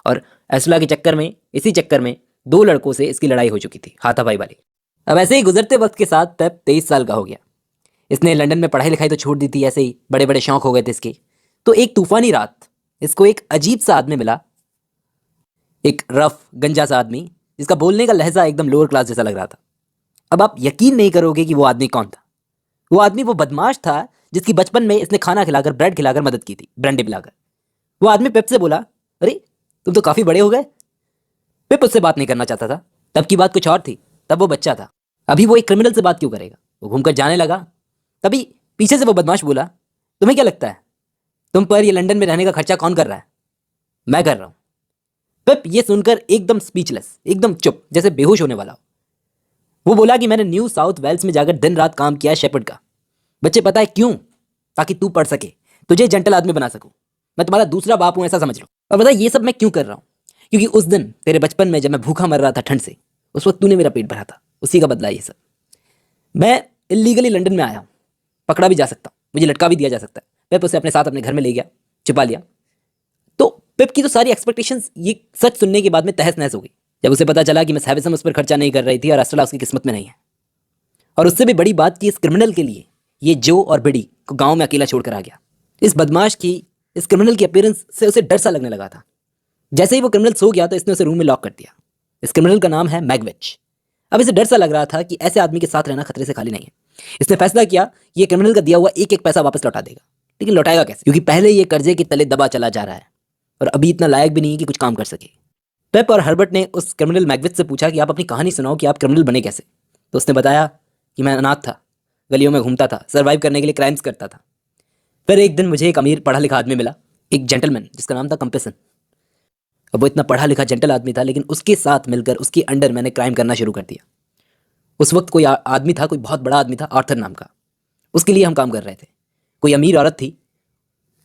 और एस्टेला के चक्कर में, इसी चक्कर में 2 लड़कों से इसकी लड़ाई हो चुकी थी, हाथापाई वाली। अब ऐसे ही गुजरते वक्त के साथ पेप 23 साल का हो गया। इसने लंदन में पढ़ाई लिखाई तो छोड़ दी थी, ऐसे ही बड़े बड़े शौक हो गए थे इसके। तो एक तूफानी रात इसको एक अजीब सा आदमी मिला, एक रफ गंजा सा आदमी जिसका बोलने का लहजा एकदम लोअर क्लास जैसा लग रहा था। अब आप यकीन नहीं करोगे कि वो आदमी कौन था। वो आदमी वो बदमाश था जिसकी बचपन में इसने खाना खिलाकर, ब्रेड खिलाकर मदद की थी, ब्रांडी पिलाकर। वो आदमी पेप से बोला, अरे तुम तो काफ़ी बड़े हो गए। पेप उससे बात नहीं करना चाहता था। तब की बात कुछ और थी, तब वो बच्चा था। अभी वो एक क्रिमिनल से बात क्यों करेगा। वो घूमकर जाने लगा। तभी पीछे से वो बदमाश बोला, तुम्हें क्या लगता है तुम पर ये लंदन में रहने का खर्चा कौन कर रहा है? मैं कर रहा हूं। पेप ये सुनकर एकदम स्पीचलेस, एकदम चुप, जैसे बेहोश होने वाला हो। वो बोला कि मैंने न्यू साउथ वेल्स में जाकर दिन रात काम किया शेपर्ड का। बच्चे पता है क्यों? ताकि तू पढ़ सके, तुझे जेंटल आदमी बना सकूं। मैं तुम्हारा दूसरा बाप हूं, ऐसा समझ लो। और बता ये सब मैं क्यों कर रहा हूं? क्योंकि उस दिन तेरे बचपन में जब मैं भूखा मर रहा था ठंड से, उस वक्त तूने मेरा पेट भरा था, उसी का बदला ये सब। मैं इलीगली लंदन में आया हूं, पकड़ा भी जा सकता हूं, मुझे लटका भी दिया जा सकता है। पेप उसे अपने साथ अपने घर में ले गया, छिपा लिया। तो पेप की तो सारी एक्सपेक्टेशंस ये सच सुनने के बाद में तहस नहस हो गई जब उसे पता चला कि मिस हैविसम उस पर खर्चा नहीं कर रही थी और एस्टेला उसकी किस्मत में नहीं है। और उससे भी बड़ी बात कि इस क्रिमिनल के लिए ये जो और बिडी को गांव में अकेला छोड़कर आ गया। इस बदमाश की, इस क्रिमिनल की अपीयरेंस से उसे डर सा लगने लगा था। जैसे ही वो क्रिमिनल सो गया तो इसने उसे रूम में लॉक कर दिया। इस क्रिमिनल का नाम है मैगविच। अब इसे डर सा लग रहा था कि ऐसे आदमी के साथ रहना खतरे से खाली नहीं है। इसने फैसला किया कि ये क्रिमिनल का दिया हुआ एक एक पैसा वापस लौटा देगा। लेकिन लौटाएगा कैसे, क्योंकि पहले ये कर्जे के तले दबा चला जा रहा है और अभी इतना लायक भी नहीं है कि कुछ काम कर सके। पेप और हर्बर्ट ने उस क्रिमिनल मैगविच से पूछा कि आप अपनी कहानी सुनाओ कि आप क्रिमिनल बने कैसे। तो उसने बताया कि मैं अनाथ था, गलियों में घूमता था, सर्वाइव करने के लिए क्राइम्स करता था। फिर एक दिन मुझे एक अमीर पढ़ा लिखा आदमी मिला, एक जेंटलमैन जिसका नाम था कंपेसन। अब वो इतना पढ़ा लिखा जेंटल आदमी था, लेकिन उसके साथ मिलकर उसके अंडर मैंने क्राइम करना शुरू कर दिया। उस वक्त कोई आदमी था, कोई बहुत बड़ा आदमी था, आर्थर नाम का, उसके लिए हम काम कर रहे थे। कोई अमीर औरत थी,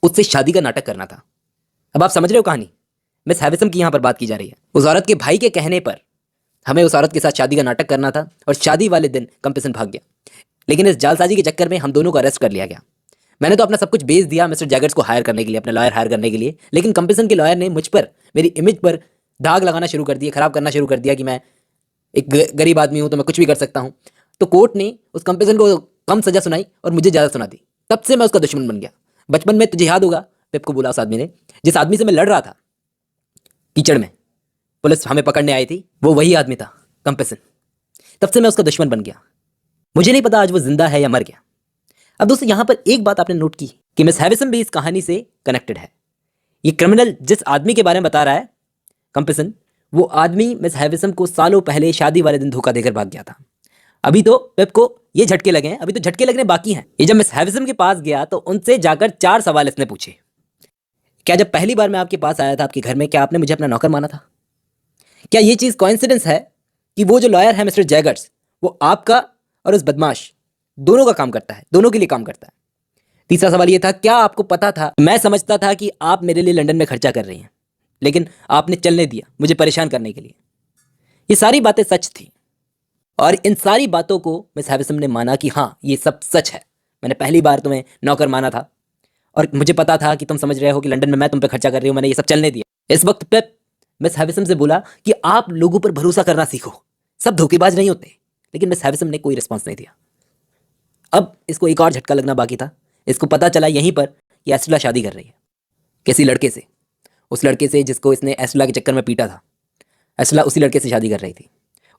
उससे शादी का नाटक करना था। अब आप समझ रहे हो कहानी, मिस हैविसम की यहाँ पर बात की जा रही है। उस औरत के भाई के कहने पर हमें उस औरत के साथ शादी का नाटक करना था और शादी वाले दिन कंपेसन भाग गया। लेकिन इस जालसाजी के चक्कर में हम दोनों को अरेस्ट कर लिया गया। मैंने तो अपना सब कुछ बेच दिया मिस्टर जैगर्स को हायर करने के लिए, अपने लॉयर हायर करने के लिए, लेकिन कंपेसन के लॉयर ने मुझ पर, मेरी इमेज पर दाग लगाना शुरू कर दिया, खराब करना शुरू कर दिया कि मैं एक गरीब आदमी हूँ तो मैं कुछ भी कर सकता हूँ। तो कोर्ट ने उस कंपेसन को कम सजा सुनाई और मुझे ज़्यादा सुना दी। तब से मैं उसका दुश्मन बन गया। बचपन में तुझे याद होगा, पेप को बोला उस आदमी ने, जिस आदमी से मैं लड़ रहा था कीचड़ में, पुलिस हमें पकड़ने आई थी, वो वही आदमी था कंपेसन। तब से मैं उसका दुश्मन बन गया। मुझे नहीं पता आज वो जिंदा है या मर गया। अब दोस्तों यहाँ पर एक बात आपने नोट की कि मिस हैविसम भी इस कहानी से कनेक्टेड है। ये क्रिमिनल जिस आदमी के बारे में बता रहा है कंपेसन, वो आदमी मिस हैविसम को सालों पहले शादी वाले दिन धोखा देकर भाग गया था। अभी तो पेप को ये झटके लगे हैं, अभी तो झटके लगने बाकी हैं। ये जब मिस हैविसम के पास गया तो उनसे जाकर 4 सवाल इसने पूछे। क्या जब पहली बार मैं आपके पास आया था आपके घर में, क्या आपने मुझे अपना नौकर माना था? क्या ये चीज़ कोइंसिडेंस है कि वो जो लॉयर है मिस्टर जैगर्स, वो आपका और उस बदमाश दोनों का काम करता है, दोनों के लिए काम करता है? तीसरा सवाल ये था, क्या आपको पता था, मैं समझता था कि आप मेरे लिए लंदन में खर्चा कर रही हैं, लेकिन आपने चलने दिया मुझे परेशान करने के लिए। ये सारी बातें सच थी और इन सारी बातों को मिस हैविसम ने माना कि हाँ ये सब सच है। मैंने पहली बार तुम्हें नौकर माना था और मुझे पता था कि तुम समझ रहे हो कि लंदन में मैं तुम पे खर्चा कर रही हूँ, मैंने ये सब चलने दिया। इस वक्त पेप मिस हैविसम से बोला कि आप लोगों पर भरोसा करना सीखो, सब धोखेबाज नहीं होते। लेकिन मिस हैविसम ने कोई रिस्पॉन्स नहीं दिया। अब इसको एक और झटका लगना बाकी था। इसको पता चला यहीं पर कि एस्ट्रेला शादी कर रही है किसी लड़के से, उस लड़के से जिसको इसने एस्ट्रेला के चक्कर में पीटा था। एस्ट्रेला उसी लड़के से शादी कर रही थी।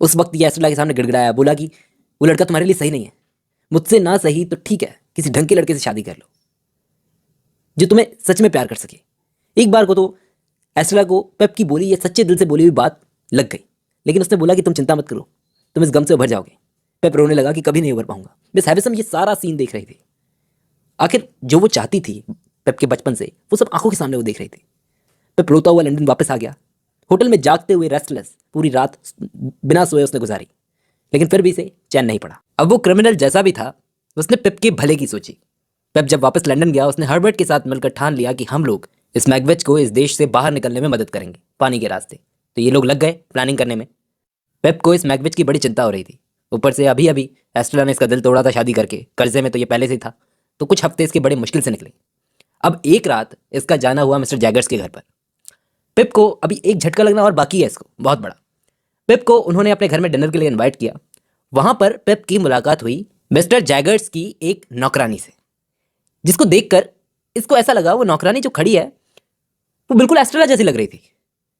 उस वक्त ये एस्ट्रेला के सामने गिड़गिड़ाया, बोला कि वो लड़का तुम्हारे लिए सही नहीं है, मुझसे ना सही तो ठीक है किसी ढंग के लड़के से शादी कर लो जो तुम्हें सच में प्यार कर सके। एक बार को तो एस्ट्रेला को पेप की बोली, ये सच्चे दिल से बोली हुई बात लग गई, लेकिन उसने बोला कि तुम चिंता मत करो, तुम इस गम से उभर जाओगे। पेप रोने लगा कि कभी नहीं उभर पाऊंगा। मिस हैविसम ये सारा सीन देख रही थी। आखिर जो वो चाहती थी पेप के बचपन से, वो सब आंखों के सामने वो देख रही थी। पेप रोता हुआ लंदन वापस आ गया। होटल में जागते हुए रेस्टलेस पूरी रात बिना सोए उसने गुजारी, लेकिन फिर भी इसे चैन नहीं पड़ा। अब वो क्रिमिनल जैसा भी था, उसने पेप के भले की सोची। पेप जब वापस लंदन गया, उसने हर्बर्ट के साथ मिलकर ठान लिया कि हम लोग इस मैगवेज को इस देश से बाहर निकलने में मदद करेंगे पानी के रास्ते। तो ये लोग लग गए प्लानिंग करने में। पेप को इस मैगवेज की बड़ी चिंता हो रही थी। ऊपर से अभी अभी एस्ट्रेला ने इसका दिल तोड़ा था शादी करके, कर्जे में तो ये पहले से ही था। तो कुछ हफ्ते इसके बड़े मुश्किल से निकले। अब एक रात इसका जाना हुआ मिस्टर जैगर्स के घर पर। पेप को अभी एक झटका लगना और बाकी है इसको, बहुत बड़ा। पेप को उन्होंने अपने घर में डिनर के लिए इनवाइट किया। वहां पर पेप की मुलाकात हुई मिस्टर जैगर्स की एक नौकरानी से, जिसको देखकर इसको ऐसा लगा वो नौकरानी जो खड़ी है वो बिल्कुल एस्ट्रेला जैसी लग रही थी।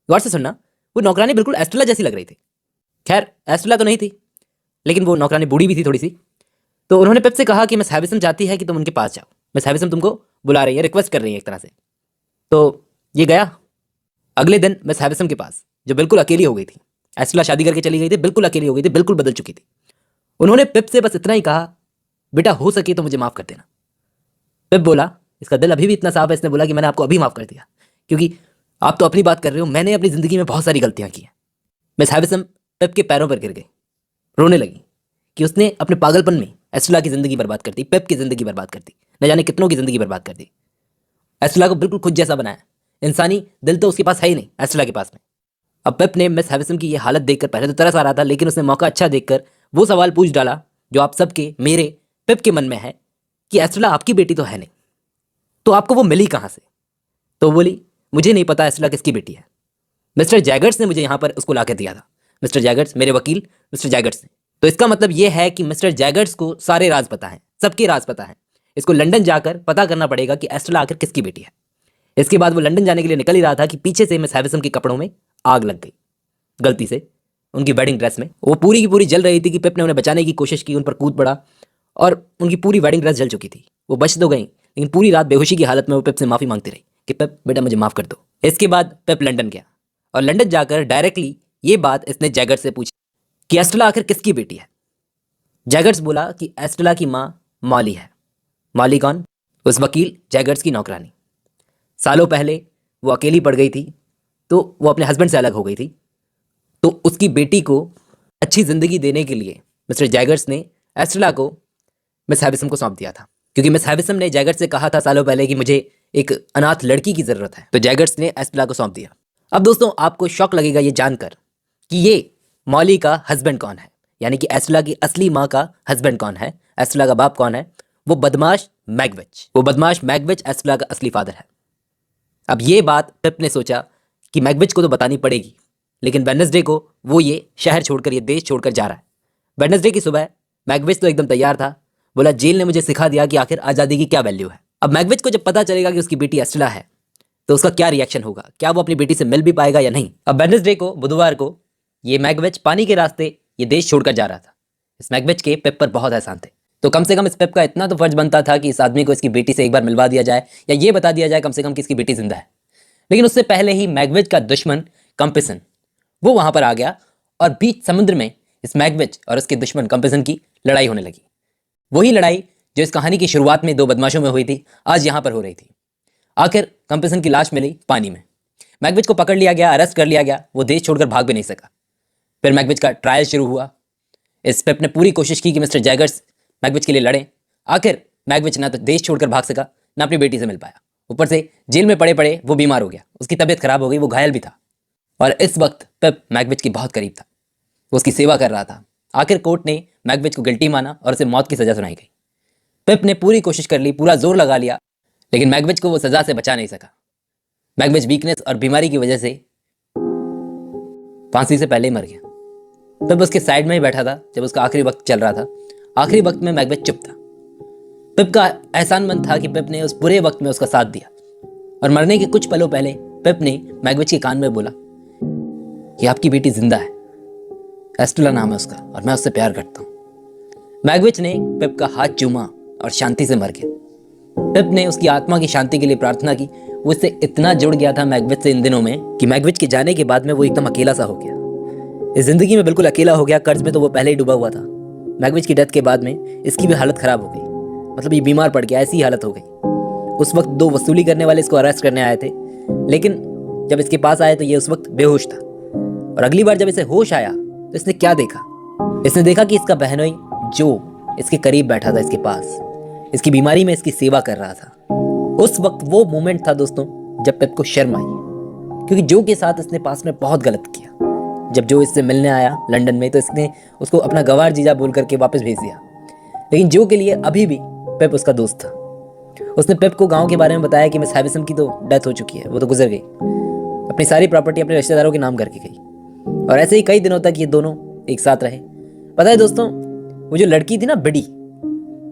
गौर से सुनना, वो नौकरानी बिल्कुल एस्ट्रेला जैसी लग रही थी। खैर एस्ट्रेला तो नहीं थी, लेकिन वो नौकरानी बूढ़ी भी थी थोड़ी सी। तो उन्होंने पेप से कहा कि मिस हैविसम चाहती है कि तुम उनके पास जाओ, मिस हैविसम तुमको बुला रही है, रिक्वेस्ट कर रही है एक तरह से। तो ये गया अगले दिन मिस हैविसम के पास, जो बिल्कुल अकेली हो गई थी। एस्ट्रेला शादी करके चली गई थी, बिल्कुल अकेली हो गई थी, बिल्कुल बदल चुकी थी। उन्होंने पेप से बस इतना ही कहा, बेटा हो सके तो मुझे माफ कर देना। पेप बोला, इसका दिल अभी भी इतना साफ है, इसने बोला कि मैंने आपको अभी माफ कर दिया, क्योंकि आप तो अपनी बात कर रहे हो, मैंने अपनी जिंदगी में बहुत सारी गलतियां की हैं। मिस हैविसम पेप के पैरों पर गिर गई, रोने लगी कि उसने अपने पागलपन में एस्ट्रेला की जिंदगी बर्बाद कर दी, पेप की जिंदगी बर्बाद कर दी, न जाने कितनों की जिंदगी बर्बाद कर दी। एस्ट्रेला को बिल्कुल खुद जैसा बनाया। इंसानी दिल तो उसके पास है ही नहीं एस्ट्रेला के पास में। अब पेप ने मिस हैविसम की ये हालत देखकर पहले तो तरस आ रहा था, लेकिन उसने मौका अच्छा देखकर वो सवाल पूछ डाला जो आप सबके, मेरे, पेप के मन में है कि एस्ट्रेला आपकी बेटी तो है नहीं, तो आपको वो मिली कहाँ से? तो बोली, मुझे नहीं पता एस्ट्रेला किसकी बेटी है, मिस्टर जैगर्स ने मुझे यहाँ पर उसको ला कर दिया था। मिस्टर जैगर्स, मेरे वकील मिस्टर जैगर्स ने। तो इसका मतलब यह है कि मिस्टर जैगर्स को सारे राज पता है, सबके राज पता है। इसको लंदन जाकर पता करना पड़ेगा कि एस्ट्रेला आखिर किसकी बेटी है। इसके बाद वो लंदन जाने के लिए निकल ही रहा था कि पीछे से मिस हैविसम के कपड़ों में आग लग गई, गलती से उनकी वेडिंग ड्रेस में। वो पूरी की पूरी जल रही थी कि पेप ने उन्हें बचाने की कोशिश की, उन पर कूद पड़ा और उनकी पूरी वेडिंग ड्रेस जल चुकी थी। वो बच तो गई, लेकिन पूरी रात बेहोशी की हालत में वो पेप से माफी मांगती रही कि पेप बेटा मुझे माफ कर दो। इसके बाद पेप लंदन गया और लंदन जाकर डायरेक्टली ये बात इसने जैगर्स से पूछी कि एस्ट्रेला आखिर किसकी बेटी है। जैगर्स बोला कि एस्ट्रेला की माँ मॉली है। मॉली कौन? उस वकील जैगर्स की नौकरानी। सालों पहले वो अकेली पड़ गई थी, तो वो अपने हस्बैंड से अलग हो गई थी। तो उसकी बेटी को अच्छी ज़िंदगी देने के लिए मिस्टर जैगर्स ने एस्ट्रेला को मिस हैविसम को सौंप दिया था, क्योंकि मिस हैविसम ने जैगर्स से कहा था सालों पहले कि मुझे एक अनाथ लड़की की ज़रूरत है। तो जैगर्स ने एस्ट्रेला को सौंप दिया। अब दोस्तों आपको शौक लगेगा ये जानकर कि ये मॉली का हस्बैंड कौन है, यानी कि एस्ट्रेला की असली माँ का हस्बैंड कौन है, एस्ट्रेला का बाप कौन है। वो बदमाश मैगवेज, वो बदमाश मैगवेज एस्ट्रेला का असली फादर है। अब ये बात पेप ने सोचा कि मैगवेज को तो बतानी पड़ेगी, लेकिन वेडनेसडे को वो ये शहर छोड़कर, ये देश छोड़कर जा रहा है। वेडनेसडे की सुबह मैगवेज तो एकदम तैयार था, बोला जेल ने मुझे सिखा दिया कि आखिर आज़ादी की क्या वैल्यू है। अब मैगवेज को जब पता चलेगा कि उसकी बेटी एस्ट्रेला है तो उसका क्या रिएक्शन होगा, क्या वो अपनी बेटी से मिल भी पाएगा या नहीं। अब वेडनेसडे को, बुधवार को, ये मैगवेज पानी के रास्ते ये देश छोड़कर जा रहा था। इस मैगवेज के पेप पर बहुत एहसान थे, तो कम से कम इस पेप का इतना तो फर्ज बनता था कि इस आदमी को इसकी बेटी से एक बार मिलवा दिया जाए, या ये बता दिया जाए कम से कम कि इसकी बेटी जिंदा है। लेकिन उससे पहले ही मैगवेज का दुश्मन कंपिसन वो वहां पर आ गया और बीच समुद्र में इस मैगवेज और उसके दुश्मन कंपिसन की लड़ाई होने लगी। वही लड़ाई जो इस कहानी की शुरुआत में दो बदमाशों में हुई थी, आज यहां पर हो रही थी। आखिर कंपिसन की लाश मिली पानी में। मैगवेज को पकड़ लिया गया, अरेस्ट कर लिया गया, वो देश छोड़कर भाग भी नहीं सका। फिर मैगवेज का ट्रायल शुरू हुआ। इस पेप ने पूरी कोशिश की कि मिस्टर जैगर्स मैगवेज के लिए लड़ें। आखिर मैगवेज ना तो देश छोड़कर भाग सका, ना अपनी बेटी से मिल पाया। ऊपर से जेल में पड़े पड़े वो बीमार हो गया, उसकी तबीयत खराब हो गई, वो घायल भी था। और इस वक्त पेप मैगवेज के बहुत करीब था, वो उसकी सेवा कर रहा था। आखिर कोर्ट ने मैगवेज को गिल्टी माना और उसे मौत की सजा सुनाई गई। पेप ने पूरी कोशिश कर ली, पूरा जोर लगा लिया, लेकिन मैगवेज को वो सजा से बचा नहीं सका। मैकबेथ वीकनेस और बीमारी की वजह से फांसी से पहले ही मर गया। पिप उसके साइड में ही बैठा था जब उसका आखिरी वक्त चल रहा था। आखिरी वक्त में मैकबेथ चुप था। पिप का एहसानमंद था कि पिप ने उस बुरे वक्त में उसका साथ दिया। और मरने के कुछ पलों पहले पिप ने मैकबेथ के कान में बोला कि आपकी बेटी जिंदा है, एस्ट्रेला नाम है उसका, और मैं उससे प्यार करता हूँ। मैकबेथ ने पिप का हाथ चूमा और शांति से मर गया। पिप ने उसकी आत्मा की शांति के लिए प्रार्थना की। वो इससे इतना जुड़ गया था मैकबेथ से इन दिनों में कि मैकबेथ के जाने के बाद में वो एकदम अकेला सा हो गया। इस जिंदगी में बिल्कुल अकेला हो गया। कर्ज में तो वो पहले ही डूबा हुआ था। मैकबेथ की डेथ के बाद में इसकी भी हालत खराब हो गई, मतलब ये बीमार पड़ गया, ऐसी हालत हो गई। उस वक्त 2 वसूली करने वाले इसको अरेस्ट करने आए थे, लेकिन जब इसके पास आए तो ये उस वक्त बेहोश था। और अगली बार जब इसे होश आया तो इसने क्या देखा? इसने देखा कि इसका बहनोई जो इसके करीब बैठा था, इसके पास, इसकी बीमारी में इसकी सेवा कर रहा था। उस वक्त वो मोमेंट था दोस्तों जब पिप को शर्म आई, क्योंकि जो के साथ इसने पास में बहुत गलत किया। जब जो इससे मिलने आया लंदन में तो इसने उसको अपना गवार जीजा बोल करके वापस भेज दिया, लेकिन जो के लिए अभी भी पिप उसका दोस्त था। उसने पिप को गांव के बारे में बताया कि मिस हैविसन की तो डेथ हो चुकी है, वो तो गुजर गई, अपनी सारी प्रॉपर्टी अपने रिश्तेदारों के नाम करके गई। और ऐसे ही कई दिनों तक ये दोनों एक साथ रहे। पता है दोस्तों, वो जो लड़की थी ना बिडी,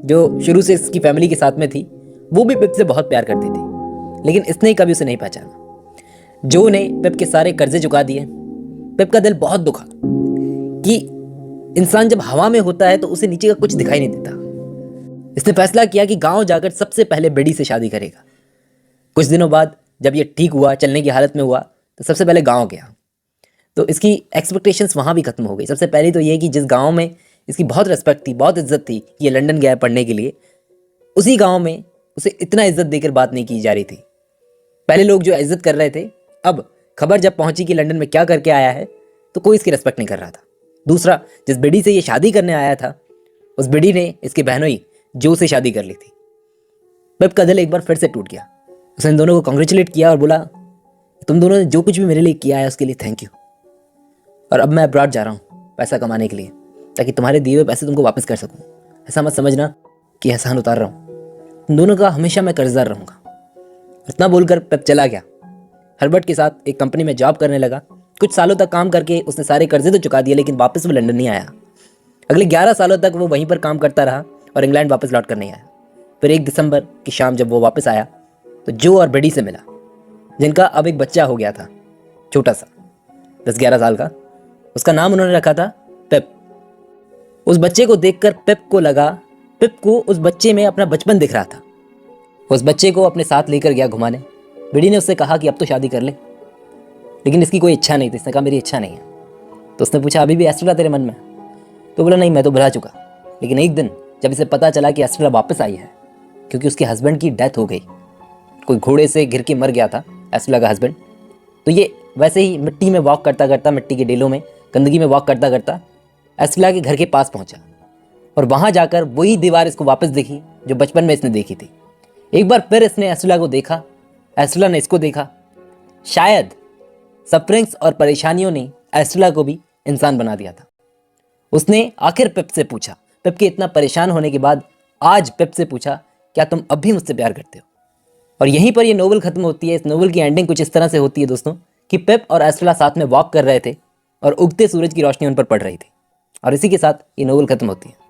जो शुरू से इसकी फैमिली के साथ में थी, वो भी पिप से बहुत प्यार करती थी, लेकिन इसने कभी उसे नहीं पहचाना। जो ने पिप के सारे कर्जे चुका दिए। पिप का दिल बहुत दुखा कि इंसान जब हवा में होता है तो उसे नीचे का कुछ दिखाई नहीं देता। इसने फैसला किया कि गांव जाकर सबसे पहले बिडी से शादी करेगा। कुछ दिनों बाद जब ये ठीक हुआ, चलने की हालत में हुआ, तो सबसे पहले गांव गया। तो इसकी एक्सपेक्टेशंस वहाँ भी खत्म हो गई। सबसे पहले तो ये कि जिस गांव में इसकी बहुत रिस्पेक्ट थी, बहुत इज्जत थी, ये लंदन गया पढ़ने के लिए, उसी गांव में उसे इतना इज्जत देकर बात नहीं की जा रही थी। पहले लोग जो इज्जत कर रहे थे, अब खबर जब पहुंची कि लंदन में क्या करके आया है तो कोई इसकी रिस्पेक्ट नहीं कर रहा था। दूसरा, जिस बिडी से ये शादी करने आया था, उस बिडी ने इसके बहनोई जो से शादी कर ली थी। पिप का दिल एक बार फिर से टूट गया। उसने इन दोनों को कॉन्ग्रेचुलेट किया और बोला, तुम दोनों ने जो कुछ भी मेरे लिए किया है उसके लिए थैंक यू। और अब मैं अब्रॉड जा रहा हूँ पैसा कमाने के लिए, ताकि तुम्हारे दिए हुए पैसे तुमको वापस कर सकूँ। ऐसा मत समझना कि एहसान उतार रहा हूँ, तुम दोनों का हमेशा मैं कर्जदार रहूँगा। इतना बोलकर पिप चला गया। हर्बर्ट के साथ एक कंपनी में जॉब करने लगा। कुछ सालों तक काम करके उसने सारे कर्जे तो चुका दिए, लेकिन वापस वो लंदन नहीं आया। अगले 11 सालों तक वो वहीं पर काम करता रहा और इंग्लैंड वापस लौट कर नहीं आया। फिर 1 दिसंबर की शाम जब वो वापस आया तो जो और बिडी से मिला, जिनका अब एक बच्चा हो गया था, छोटा सा 10-11 साल का। उसका नाम उन्होंने रखा था पिप। उस बच्चे को देखकर पिप को लगा, पिप को उस बच्चे में अपना बचपन दिख रहा था। उस बच्चे को अपने साथ लेकर गया घुमाने। बिडी ने उससे कहा कि अब तो शादी कर ले, लेकिन इसकी कोई इच्छा नहीं थी। इसने कहा मेरी इच्छा नहीं है। तो उसने पूछा अभी भी एस्ट्रेला तेरे मन में? तो बोला नहीं, मैं तो भुला चुका। लेकिन एक दिन जब इसे पता चला कि एस्ट्रेला वापस आई है, क्योंकि उसके हस्बैंड की डेथ हो गई, कोई घोड़े से गिर के मर गया था एस्ट्रेला का हस्बैंड, तो ये वैसे ही मिट्टी में वॉक करता करता, मिट्टी के डेलों में, गंदगी में वॉक करता करता एस्ट्रेला के घर के पास पहुंचा। और वहां जाकर वही दीवार इसको वापस दिखी जो बचपन में इसने देखी थी। एक बार फिर इसने एस्ट्रेला को देखा, एस्ट्रेला ने इसको देखा। शायद सफरिंग्स और परेशानियों ने एस्ट्रेला को भी इंसान बना दिया था। उसने आखिर पिप से पूछा, पिप के इतना परेशान होने के बाद आज पिप से पूछा, क्या तुम अब भी मुझसे प्यार करते हो? और यहीं पर ये नोवेल खत्म होती है। इस नोवेल की एंडिंग कुछ इस तरह से होती है दोस्तों कि पिप और एस्ट्रेला साथ में वॉक कर रहे थे और उगते सूरज की रोशनी उन पर पड़ रही थी, और इसी के साथ ये नोवेल खत्म होती है।